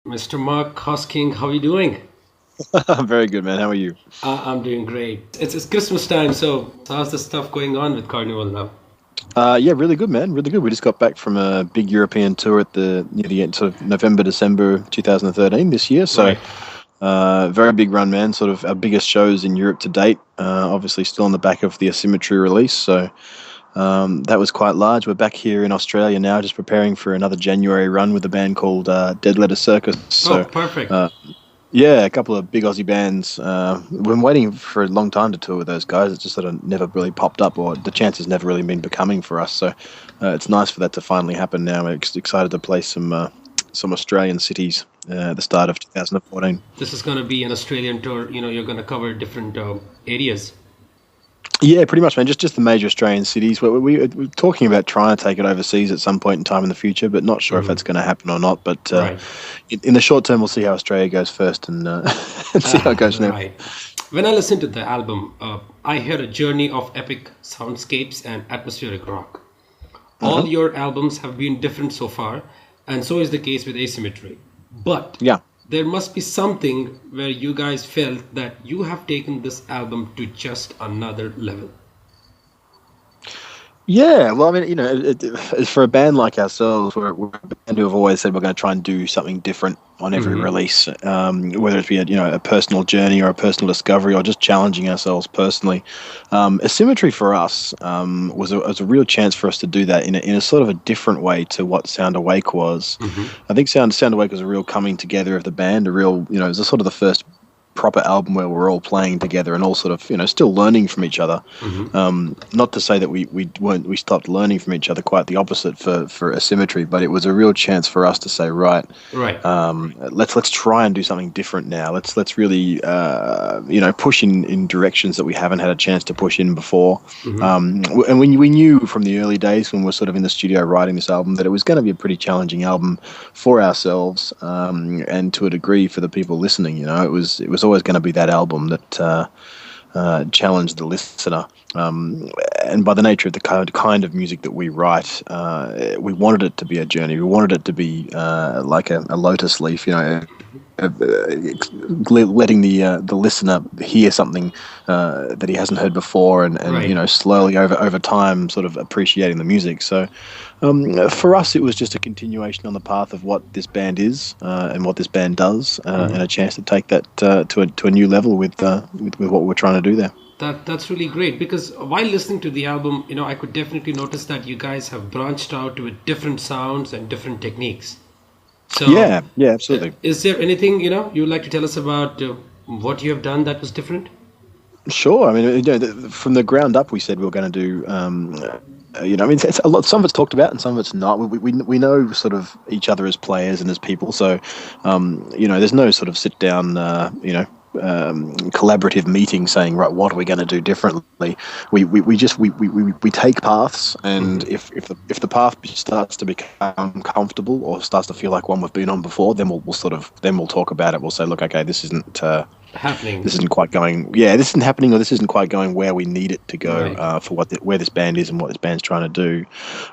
Mr. Mark Hosking, how are you doing? I'm very good, man. How are you? I'm doing great. It's Christmas time, so how's the stuff going on with Karnivool now? Yeah, really good, man. Really good. We just got back from a big European tour at the near the end, sort of November, December 2013 this year. So, Right. very big run, man. Sort of our biggest shows in Europe to date. Obviously, still on the back of the Asymmetry release. So, that was quite large. We're back here in Australia now, just preparing for another January run with a band called Dead Letter Circus. Oh, So, perfect. uh, Yeah, a couple of big Aussie bands. We've been waiting for a long time to tour with those guys. It's just sort of never really popped up, or the chance has never really been becoming for us. So it's nice for that to finally happen now. We're excited to play some Australian cities at the start of 2014. This is going to be an Australian tour. You're going to cover different areas. Yeah, pretty much, man. Just the major Australian cities. We're talking about trying to take it overseas at some point in time in the future, but not sure if that's Hmm. going to happen or not. But Right. in the short term, we'll see how Australia goes first and, and see how it goes from there. Right. When I listened to the album, I heard a journey of epic soundscapes and atmospheric rock. All Hmm. your albums have been different so far, and so is the case with Asymmetry. But Yeah. there must be something where you guys felt that you have taken this album to just another level. Yeah, well, I mean, for a band like ourselves, we're a band who have always said we're going to try and do something different on every Hmm. release, whether it be a personal journey or a personal discovery or just challenging ourselves personally. Asymmetry for us was a real chance for us to do that in a sort of a different way to what Sound Awake was. Hmm. I think Sound Awake was a real coming together of the band, a real, it was a sort of the first proper album where we're all playing together and all sort of still learning from each other. Hmm. Not to say that we stopped learning from each other, quite the opposite for Asymmetry, but it was a real chance for us to say, right, Right. let's try and do something different now. Let's really push in directions that we haven't had a chance to push in before. Hmm. And we knew from the early days when we were sort of in the studio writing this album that it was going to be a pretty challenging album for ourselves, and to a degree for the people listening. It was always going to be that album that challenged the listener. And by the nature of the kind of music that we write, we wanted it to be a journey. We wanted it to be like a lotus leaf, letting the listener hear something that he hasn't heard before, and Right. slowly over time, sort of appreciating the music. So for us, it was just a continuation on the path of what this band is and what this band does, and a chance to take that to a new level with what we're trying to do there. That's really great because while listening to the album, I could definitely notice that you guys have branched out with different sounds and different techniques. So, Yeah, absolutely. is there anything you would like to tell us about what you have done that was different? Sure. I mean, from the ground up, we said we were going to do. I mean, it's a lot. Some of it's talked about, and some of it's not. We know sort of each other as players and as people, so there's no sort of sit down, collaborative meeting saying, right, what are we going to do differently. We take paths, and Hmm. if the path starts to become comfortable or starts to feel like one we've been on before, then we'll talk about it. We'll say, look, okay, this isn't. Happening. This isn't quite going. Yeah, this isn't happening, or this isn't quite going where we need it to go Right. for where this band is and what this band's trying to do.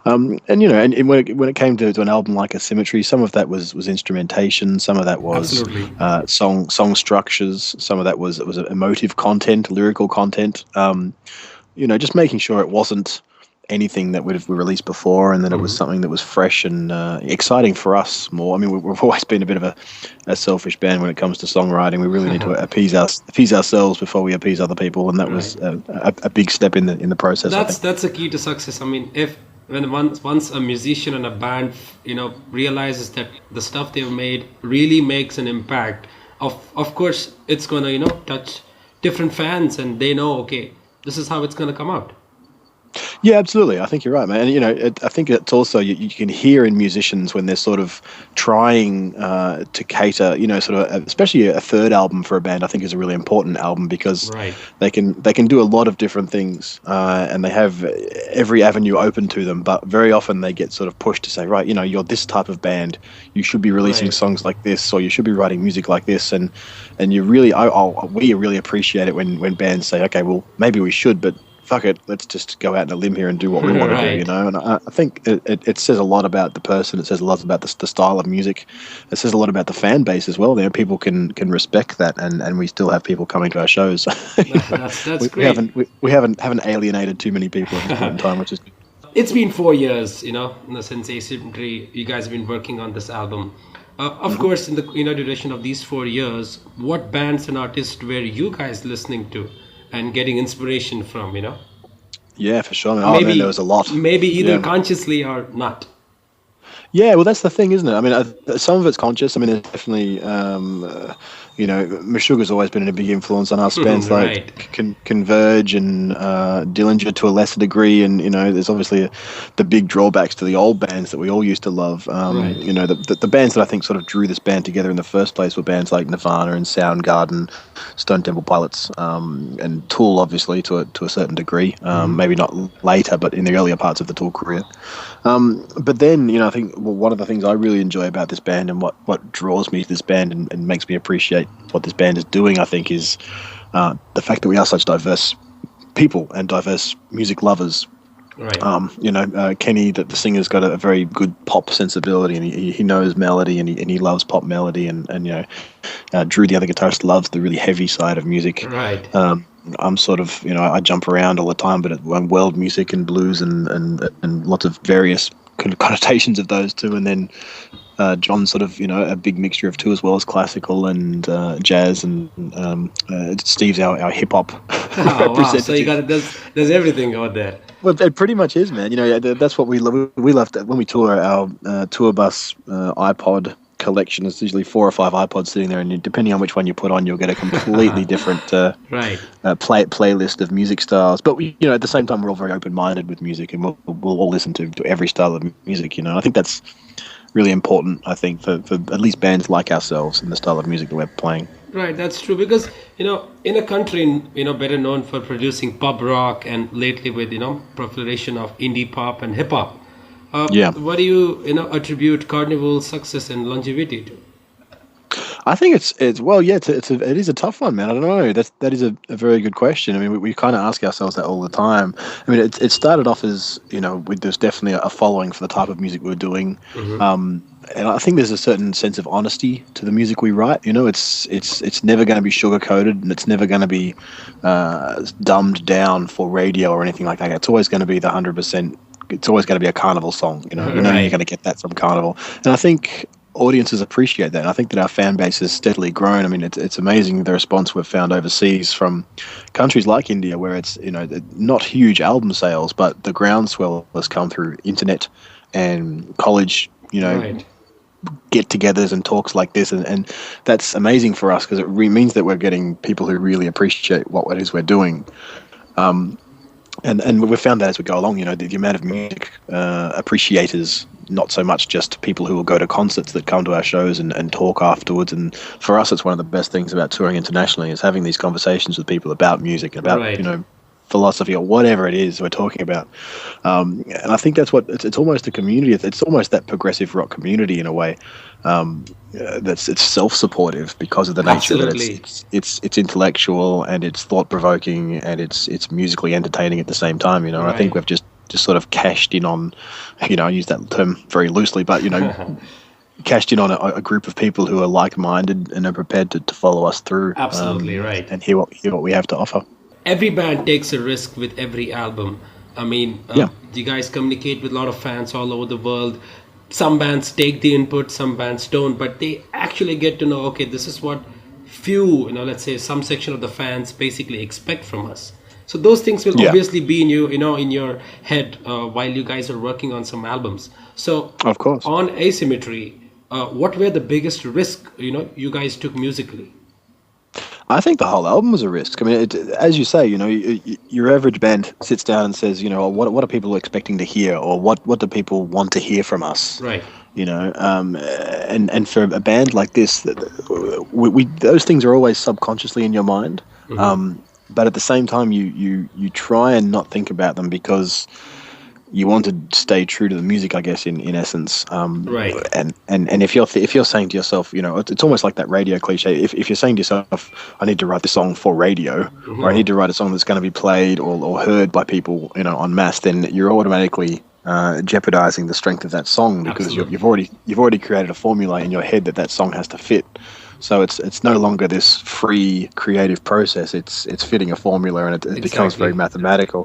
And when it came to an album like Asymmetry, some of that was instrumentation, some of that was Absolutely. song structures, some of that was emotive content, lyrical content. Just making sure it wasn't anything that we've released before, and that it was Hmm. something that was fresh and exciting for us more. I mean, we've always been a bit of a selfish band when it comes to songwriting. We really need to appease ourselves before we appease other people, and that Right. was a big step in the process, I think. That's a key to success. I mean, if when once a musician and a band, realizes that the stuff they've made really makes an impact, of course it's gonna touch different fans, and they know, okay, this is how it's gonna come out. Yeah, absolutely. I think you're right, man. And, I think it's also you can hear in musicians when they're sort of trying to cater, sort of, especially a third album for a band. I think is a really important album because Right. they can do a lot of different things, and they have every avenue open to them. But very often they get sort of pushed to say, right, you're this type of band. You should be releasing Right. songs like this, or you should be writing music like this. And we really appreciate it when bands say, okay, well, maybe we should, but fuck it, let's just go out on a limb here and do what we want to do, you Right. know. And I think it says a lot about the person. It says a lot about the style of music. It says a lot about the fan base as well. You know, people can respect that, and we still have people coming to our shows. You know, That's we great. haven't alienated too many people at this point in time, which is It's been 4 years, since Asymmetry. You guys have been working on this album. Of course, in the duration of these 4 years, what bands and artists were you guys listening to and getting inspiration from? yeah, for sure. I mean, oh man, there Maybe, was a lot. maybe either Yeah. consciously or not. Yeah, well, that's the thing, isn't it? I mean, some of it's conscious. I mean, there's definitely, Meshuggah's always been a big influence on us. Bands Right. like Converge and Dillinger to a lesser degree, and there's obviously the big drawbacks to the old bands that we all used to love. Right. The bands that I think sort of drew this band together in the first place were bands like Nirvana and Soundgarden, Stone Temple Pilots, and Tool, obviously to a certain degree. Maybe not later, but in the earlier parts of the Tool career. But then, I think one of the things I really enjoy about this band and what draws me to this band and makes me appreciate what this band is doing, I think, is the fact that we are such diverse people and diverse music lovers. Right. Kenny, the singer's got a very good pop sensibility, and he knows melody, and he loves pop melody, and Drew, the other guitarist, loves the really heavy side of music. Right. I'm sort of, I jump around all the time, but world music and blues and lots of various connotations of those two, and then John's sort of, a big mixture of two, as well as classical and jazz, and Steve's our hip hop Oh, wow. So you representative. got there's everything out there. Well, it pretty much is, man. That's what we love. We love that when we tour. Our tour bus iPod collection is usually 4 or 5 iPods sitting there, and depending on which one you put on, you'll get a completely different Right. playlist of music styles. But at the same time, we're all very open-minded with music, and we'll all listen to every style of music. I think that's really important. I think for at least bands like ourselves and the style of music that we're playing. Right, that's true because in a country better known for producing pop rock and lately with proliferation of indie pop and hip hop. Yeah. What do you attribute Karnivool's success and longevity to? I think it's well, yeah, it is a tough one, man. I don't know. That is a very good question. I mean, we kind of ask ourselves that all the time. I mean, it started off as there's definitely a following for the type of music we're doing, and I think there's a certain sense of honesty to the music we write. It's never going to be sugar coated, and it's never going to be dumbed down for radio or anything like that. It's always going to be the 100%. It's always going to be a Carnival song. You're Right. going to get that from Carnival, and I think audiences appreciate that. And I think that our fan base has steadily grown. I mean, it's amazing the response we've found overseas from countries like India, where it's not huge album sales, but the groundswell has come through internet and college, Right. get-togethers and talks like this, and that's amazing for us because it means that we're getting people who really appreciate what it is we're doing. And we've found that as we go along, the amount of music appreciators, not so much just people who will go to concerts that come to our shows and talk afterwards. And for us, it's one of the best things about touring internationally is having these conversations with people about music, about, Right. philosophy or whatever it is we're talking about. And I think that's what it's almost a community. It's almost that progressive rock community in a way. It's self-supportive because of the nature Absolutely. that it's intellectual and it's thought-provoking and it's musically entertaining at the same time. I Right. think we've just sort of cashed in on, I use that term very loosely, but cashed in on a group of people who are like-minded and are prepared to follow us through. Absolutely right. And hear what we have to offer. Every band takes a risk with every album. I mean, Yeah. you guys communicate with a lot of fans all over the world. Some bands take the input, some bands don't, but they actually get to know, okay, this is what few, let's say some section of the fans basically expect from us. So those things will Yeah. obviously be in in your head while you guys are working on some albums. So Of course. on Asymmetry, what were the biggest risk you guys took musically? I think the whole album was a risk. I mean, as you say, your average band sits down and says, what are people expecting to hear, or what do people want to hear from us? Right. And for a band like this, we those things are always subconsciously in your mind. But at the same time, you try and not think about them because you want to stay true to the music, I guess, in essence. Right. And if you're saying to yourself, it's almost like that radio cliche. If you're saying to yourself, I need to write this song for radio, or I need to write a song that's going to be played or heard by people, en masse, then you're automatically jeopardizing the strength of that song, because you've already created a formula in your head that song has to fit. So it's no longer this free creative process. It's fitting a formula, and it becomes very mathematical.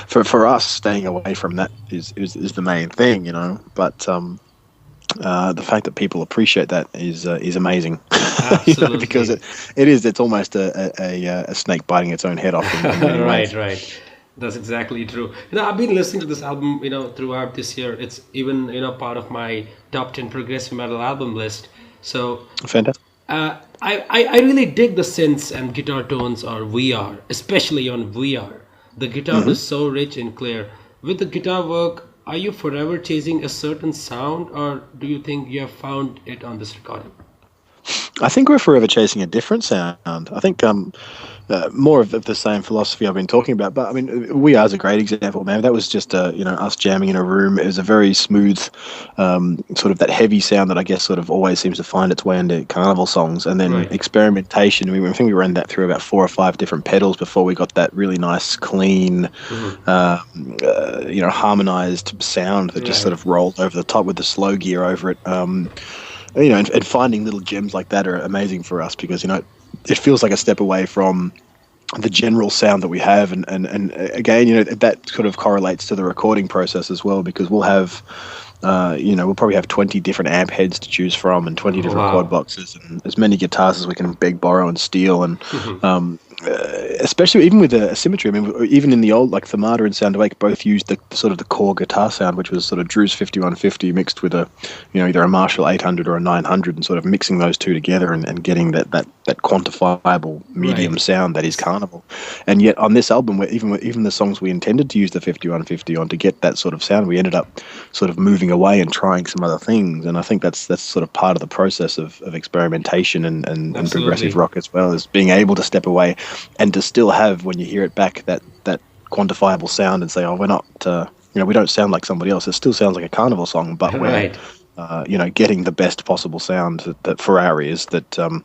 For us, staying away from that is the main thing, But the fact that people appreciate that is amazing. Absolutely. Because it's almost a snake biting its own head off. In many ways. Right. That's exactly true. I've been listening to this album, throughout this year. It's even, part of my top 10 progressive metal album list. So fantastic. I really dig the synths and guitar tones on VR, especially on VR. The guitar is so rich and clear. With the guitar work, are you forever chasing a certain sound, or do you think you have found it on this recording? I think we're forever chasing a different sound. I think more of the same philosophy I've been talking about. But I mean, We Are is a great example, man. That was just us jamming in a room. It was a very smooth, sort of that heavy sound that I guess sort of always seems to find its way into Karnivool songs. And then experimentation. I think we ran that through about 4 or 5 different pedals before we got that really nice, clean, harmonized sound that just sort of rolled over the top with the slow gear over it. And finding little gems like that are amazing for us, because it feels like a step away from the general sound that we have, and again, that sort of correlates to the recording process as well, because we'll have we'll probably have 20 different amp heads to choose from, and 20 different quad boxes, and as many guitars as we can beg, borrow, and steal. And especially even with the symmetry, I mean, even in the old, like Thamada and Sound Awake both used the sort of the core guitar sound, which was sort of Drew's 5150 mixed with either a Marshall 800 or a 900, and sort of mixing those two together and getting that quantifiable medium sound that is Karnivool. And yet on this album, where even the songs we intended to use the 5150 on to get that sort of sound, we ended up sort of moving away and trying some other things. And I think that's sort of part of the process of experimentation and progressive rock as well, is being able to step away and to still have, when you hear it back, that quantifiable sound, and say, we're not, we don't sound like somebody else. It still sounds like a Karnivool song, but we're, getting the best possible sound that for our ears that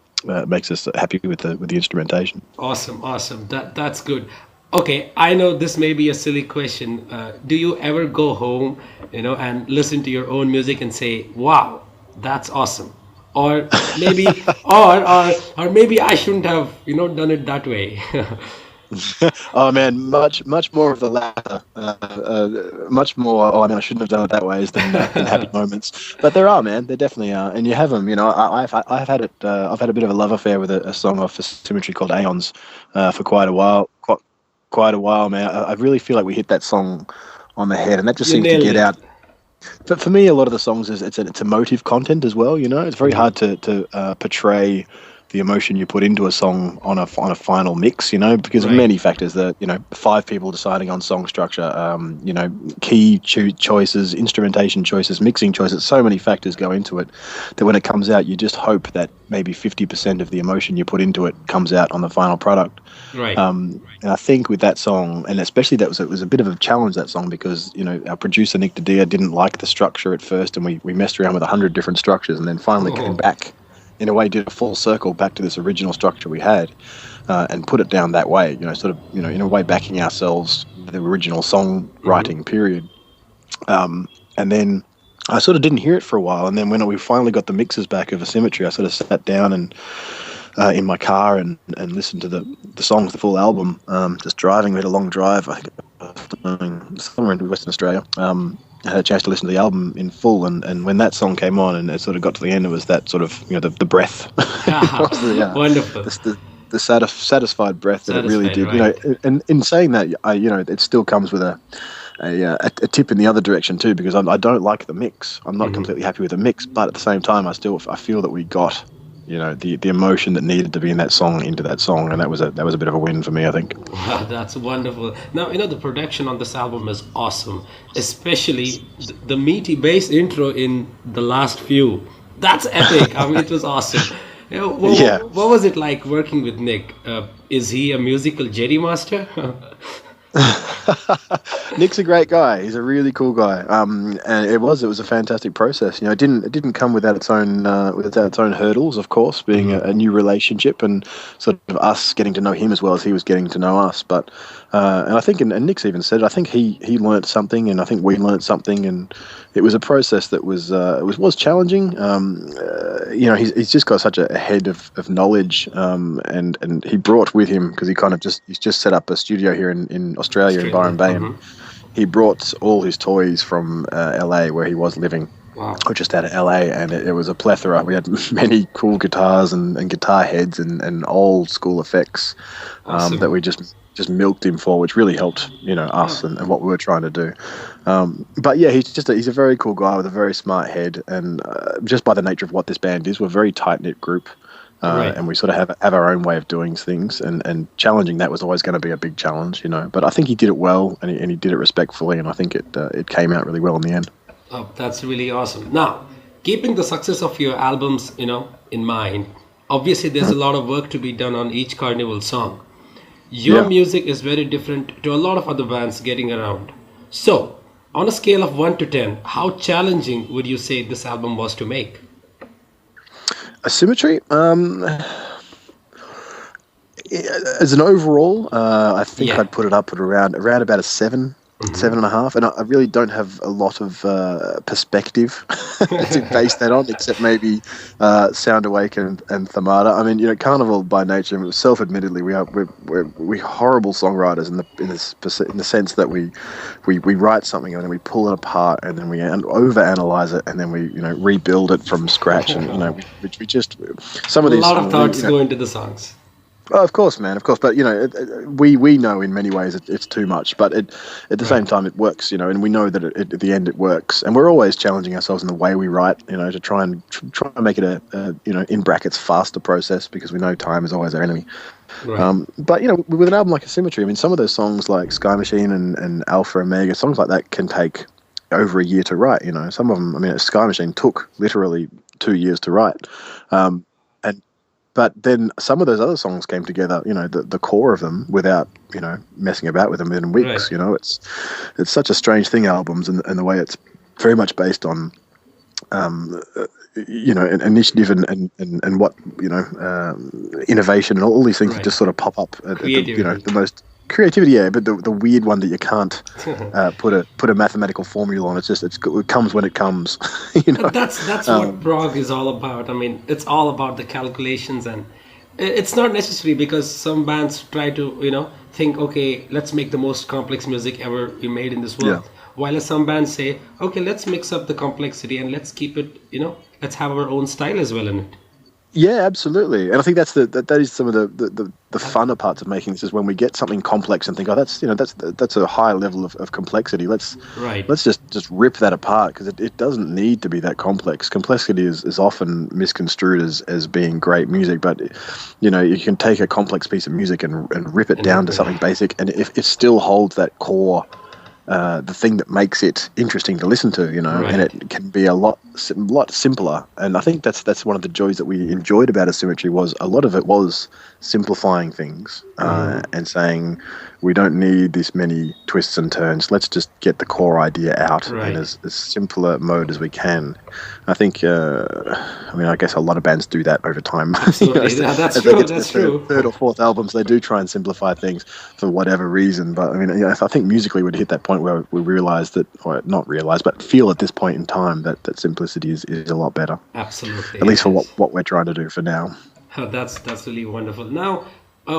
makes us happy with the instrumentation. Awesome. That's good. Okay, I know this may be a silly question. Do you ever go home, and listen to your own music and say, "Wow, that's awesome," or maybe, or maybe I shouldn't have, done it that way? Oh man, much more of the latter. Much more. Oh, I mean, I shouldn't have done it that way than happy moments. But there are, man. There definitely are, and you have them. I've had it. I've had a bit of a love affair with a song off Symmetry called Aeons for quite a while. Quite a while, man. I really feel like we hit that song on the head, and that just seems to get out. But for me, a lot of the songs it's emotive content as well. It's very hard to portray the emotion you put into a song on a final mix, because of many factors. That 5 people deciding on song structure, key choices, instrumentation choices, mixing choices. So many factors go into it that when it comes out, you just hope that maybe 50% of the emotion you put into it comes out on the final product. Right. And I think with that song, and especially it was a bit of a challenge, that song, because our producer Nick Dadia didn't like the structure at first, and we messed around with 100 different structures, and then finally came back. In a way, did a full circle back to this original structure we had, and put it down that way. In a way, backing ourselves, the original songwriting period. And then I sort of didn't hear it for a while, and then when we finally got the mixes back of Asymmetry, I sort of sat down and in my car and listened to the songs, the full album. Just driving, we had a long drive. I think somewhere in Western Australia. I had a chance to listen to the album in full, and when that song came on and it sort of got to the end, it was that sort of the breath. Wonderful. The satisfied breath that it really did. Right. And in saying that, it still comes with a tip in the other direction too, because I don't like the mix. I'm not completely happy with the mix, but at the same time, I feel that we got the emotion that needed to be in that song into that song, and that was a bit of a win for me, I think. Wow, that's wonderful. Now, the production on this album is awesome, especially the meaty bass intro in the last few. That's epic. I mean, it was awesome. What was it like working with Nick? Is he a musical Jedi master? Nick's a great guy. He's a really cool guy. And it was a fantastic process. You know, it didn't come without its own hurdles, of course, being a new relationship and sort of us getting to know him as well as he was getting to know us. But and I think, and Nick's even said, I think he learnt something, and I think we learnt something, and it was a process that was challenging. You know, he's just got such a head of knowledge, and he brought with him, because he's just set up a studio here in Australia in Byron Bay, and he brought all his toys from LA, where he was living. Wow. Or just out of LA, and it was a plethora. We had many cool guitars and guitar heads and old school effects that we just milked him for, which really helped, you know, us and what we were trying to do. But yeah, he's a very cool guy with a very smart head, and just by the nature of what this band is, we're a very tight knit group. And we sort of have our own way of doing things, and challenging that was always going to be a big challenge, you know. But I think he did it well, and he did it respectfully, and I think it came out really well in the end. Oh, that's really awesome. Now, keeping the success of your albums, you know, in mind, obviously there's a lot of work to be done on each Karnivool song. Your music is very different to a lot of other bands getting around. So, on a scale of 1 to 10, how challenging would you say this album was to make? Asymmetry? As an overall, I think I'd put it up at around about a 7. 7.5, and I really don't have a lot of perspective to base that on, except maybe Sound Awake and Thamada. I mean, you know, Karnivool by nature, self-admittedly, we're horrible songwriters in the sense that we write something and then we pull it apart and then we overanalyze it and then we, you know, rebuild it from scratch, and you know, we just some of these. A lot of thoughts go into the songs. Oh, of course, man, of course. But, you know, we know in many ways it's too much, but at the same time it works, you know, and we know that at the end it works. And we're always challenging ourselves in the way we write, you know, to try and make it a you know, in brackets, faster process, because we know time is always our enemy. Right. But, you know, with an album like Asymmetry, I mean, some of those songs like Sky Machine and Alpha Omega, songs like that can take over a year to write, you know. Some of them, I mean, Sky Machine took literally 2 years to write. But then some of those other songs came together, you know, the core of them, without, you know, messing about with them in weeks. Right. You know, it's such a strange thing, albums, and the way it's very much based on, you know, an initiative and what, you know, innovation and all these things that just sort of pop up. You know, the most creativity, but the weird one that you can't put a mathematical formula on. It's just it comes when it comes. You know, that's what prog is all about. I mean, it's all about the calculations, and it's not necessary, because some bands try to, you know, think, okay, let's make the most complex music ever be made in this world. Yeah. While some bands say, okay, let's mix up the complexity and let's keep it, you know, let's have our own style as well in it. Yeah, absolutely, and I think that is some of the funner parts of making this, is when we get something complex and think, oh, that's a high level of complexity. Let's just rip that apart, because it doesn't need to be that complex. Complexity is often misconstrued as being great music, but, you know, you can take a complex piece of music and rip it down to something basic, and if it still holds that core. The thing that makes it interesting to listen to, you know, and it can be a lot simpler. And I think that's one of the joys that we enjoyed about Asymmetry, was a lot of it was simplifying things and saying, we don't need this many twists and turns. Let's just get the core idea out in as simpler mode as we can. I think, I mean, I guess a lot of bands do that over time. Absolutely. You know, that's true. That's true. Third or fourth albums, they do try and simplify things for whatever reason. But I mean, you know, I think musically we'd hit that point where we realize that, or not realize, but feel at this point in time that simplicity is a lot better. Absolutely. At least for what we're trying to do for now. That's really wonderful. Now,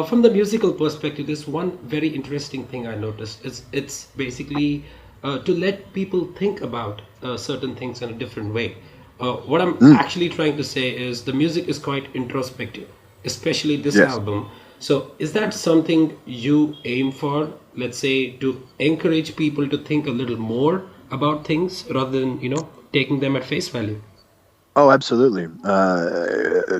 from the musical perspective, there's one very interesting thing I noticed. It's basically to let people think about certain things in a different way. What I'm actually trying to say is the music is quite introspective, especially this album. So is that something you aim for, let's say, to encourage people to think a little more about things rather than, you know, taking them at face value? Oh, absolutely.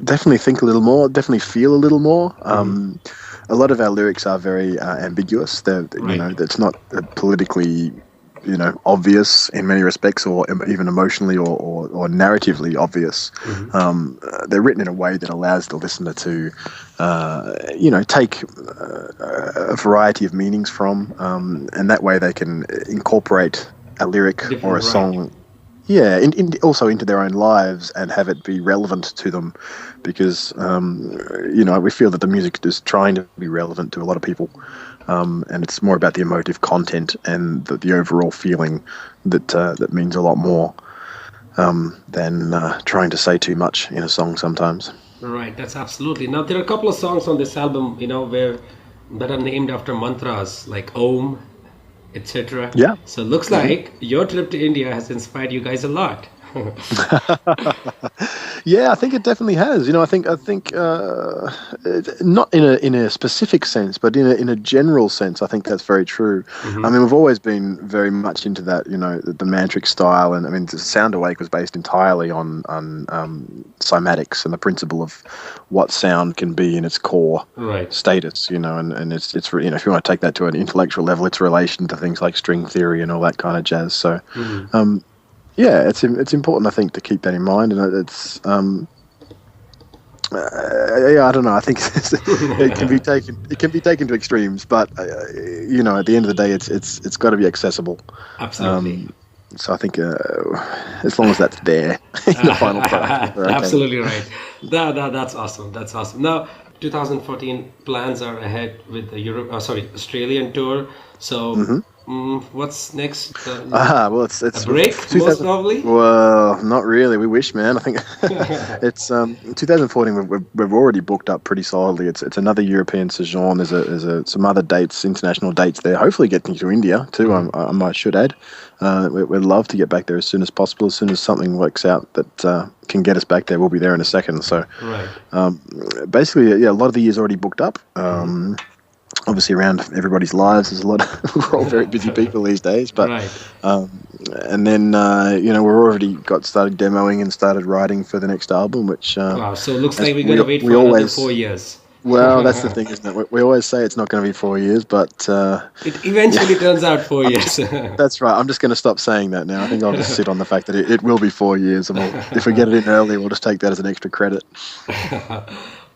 Definitely think a little more, definitely feel a little more. A lot of our lyrics are very ambiguous. They're, you know, it's not politically obvious in many respects, or even emotionally or narratively obvious. They're written in a way that allows the listener to, take a variety of meanings from, and that way they can incorporate a lyric or a Right. song, also into their own lives and have it be relevant to them, because we feel that the music is trying to be relevant to a lot of people, and it's more about the emotive content and the overall feeling that means a lot more than trying to say too much in a song sometimes. Right, that's absolutely. Now there are a couple of songs on this album, where that are named after mantras like Om, etc. Yeah. So it looks like your trip to India has inspired you guys a lot. Yeah, I think it definitely has. I think not in a specific sense, but in a general sense, I think that's very true. I Hmm. mean, we've always been very much into that, the mantric style, and I mean, the Sound Awake was based entirely on cymatics and the principle of what sound can be in its core Right. status, and if you want to take that to an intellectual level, its relation to things like string theory and all that kind of jazz. So. Hmm. Yeah, it's important, I think, to keep that in mind, and it's yeah, I don't know. I think it can be taken to extremes, but at the end of the day, it's got to be accessible. Absolutely. So I think as long as that's there in the final product, we're okay. Absolutely right. That's awesome. That's awesome. Now, 2014 plans are ahead with the Australian tour. So, what's next? Well, it's A break, most 2000. probably. Well, not really. We wish, man. I think it's 2014. We've already booked up pretty solidly. It's another European sojourn. There's some other dates, international dates there. Hopefully, getting to India too. I should add. We'd love to get back there as soon as possible. As soon as something works out that can get us back there, we'll be there in a second. So, Right. basically, yeah, a lot of the year's already booked up. Obviously, around everybody's lives, there's a lot. We're all very busy people these days, but Right. and then we're already got started demoing and started writing for the next album, which Wow. So it looks as like we're gonna wait we for another always 4 years. well, that's the thing, isn't it? We always say it's not going to be 4 years, but It eventually turns out 4 years. that's right. I'm just going to stop saying that now. I think I'll just sit on the fact that it will be 4 years, and if we get it in early, we'll just take that as an extra credit.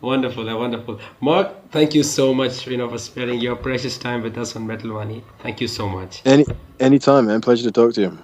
Wonderful, wonderful. Mark, thank you so much, for sparing your precious time with us on Metal Money. Thank you so much. Anytime, man. Pleasure to talk to you.